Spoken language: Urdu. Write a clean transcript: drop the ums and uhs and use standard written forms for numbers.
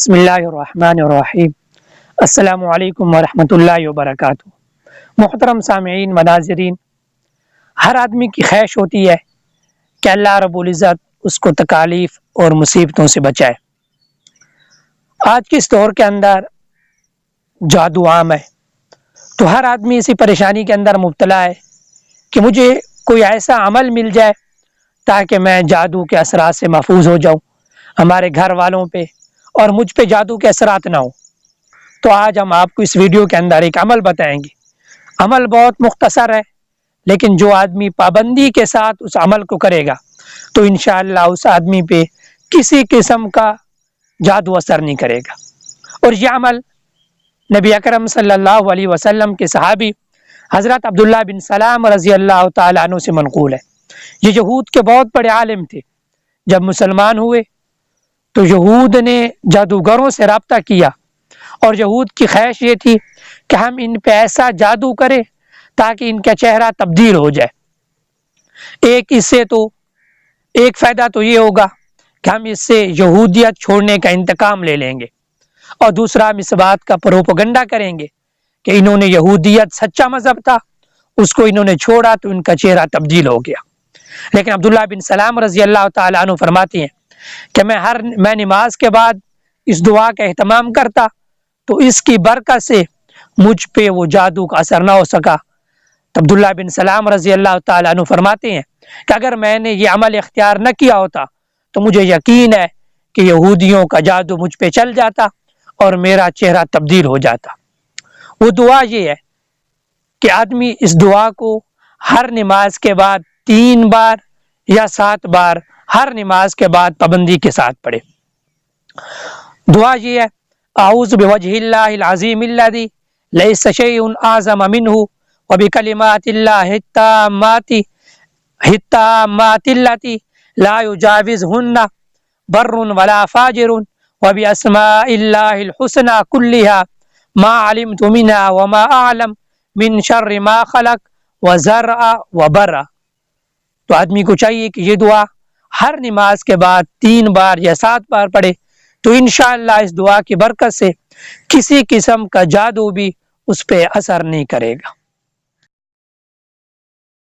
بسم اللہ الرحمن الرحیم۔ السلام علیکم ورحمۃ اللہ وبرکاتہ۔ محترم سامعین و ناظرین، ہر آدمی کی خواہش ہوتی ہے کہ اللہ رب العزت اس کو تکالیف اور مصیبتوں سے بچائے۔ آج کے اس دور کے اندر جادو عام ہے، تو ہر آدمی اسی پریشانی کے اندر مبتلا ہے کہ مجھے کوئی ایسا عمل مل جائے تاکہ میں جادو کے اثرات سے محفوظ ہو جاؤں، ہمارے گھر والوں پہ اور مجھ پہ جادو کے اثرات نہ ہو۔ تو آج ہم آپ کو اس ویڈیو کے اندر ایک عمل بتائیں گے۔ عمل بہت مختصر ہے، لیکن جو آدمی پابندی کے ساتھ اس عمل کو کرے گا تو انشاءاللہ اس آدمی پہ کسی قسم کا جادو اثر نہیں کرے گا۔ اور یہ عمل نبی اکرم صلی اللہ علیہ وسلم کے صحابی حضرت عبداللہ بن سلام رضی اللہ تعالیٰ عنہ سے منقول ہے۔ یہ یہود کے بہت بڑے عالم تھے۔ جب مسلمان ہوئے تو یہود نے جادوگروں سے رابطہ کیا، اور یہود کی خواہش یہ تھی کہ ہم ان پہ ایسا جادو کریں تاکہ ان کا چہرہ تبدیل ہو جائے۔ اس سے تو ایک فائدہ تو یہ ہوگا کہ ہم اس سے یہودیت چھوڑنے کا انتقام لے لیں گے، اور دوسرا ہم اس بات کا پروپیگنڈا کریں گے کہ انہوں نے یہودیت سچا مذہب تھا، اس کو انہوں نے چھوڑا تو ان کا چہرہ تبدیل ہو گیا۔ لیکن عبداللہ بن سلام رضی اللہ تعالیٰ عنہ فرماتے ہیں کہ میں نماز کے بعد اس دعا کا اہتمام کرتا تو اس کی برکت سے مجھ پہ وہ جادو کا اثر نہ ہو سکا۔ تو عبداللہ بن سلام رضی اللہ تعالیٰ عنہ فرماتے ہیں کہ اگر میں نے یہ عمل اختیار نہ کیا ہوتا تو مجھے یقین ہے کہ یہودیوں کا جادو مجھ پہ چل جاتا اور میرا چہرہ تبدیل ہو جاتا۔ وہ دعا یہ ہے کہ آدمی اس دعا کو ہر نماز کے بعد 3 بار یا 7 بار ہر نماز کے بعد پابندی کے ساتھ پڑھے۔ دعا یہ ہے: اعوذ بوجہ اللہ العظیم الذی لیس شیء اعظم منہ وبکلمات اللہ التامات التی لا یجاوزہن بر ولا فاجر وباسماء اللہ الحسنى کلہا ما علمت منہا وما اعلم من شر ما خلق وزرع وبرع۔ تو آدمی کو چاہیے کہ یہ دعا ہر نماز کے بعد 3 بار یا 7 بار پڑھے، تو انشاءاللہ اس دعا کی برکت سے کسی قسم کا جادو بھی اس پہ اثر نہیں کرے گا۔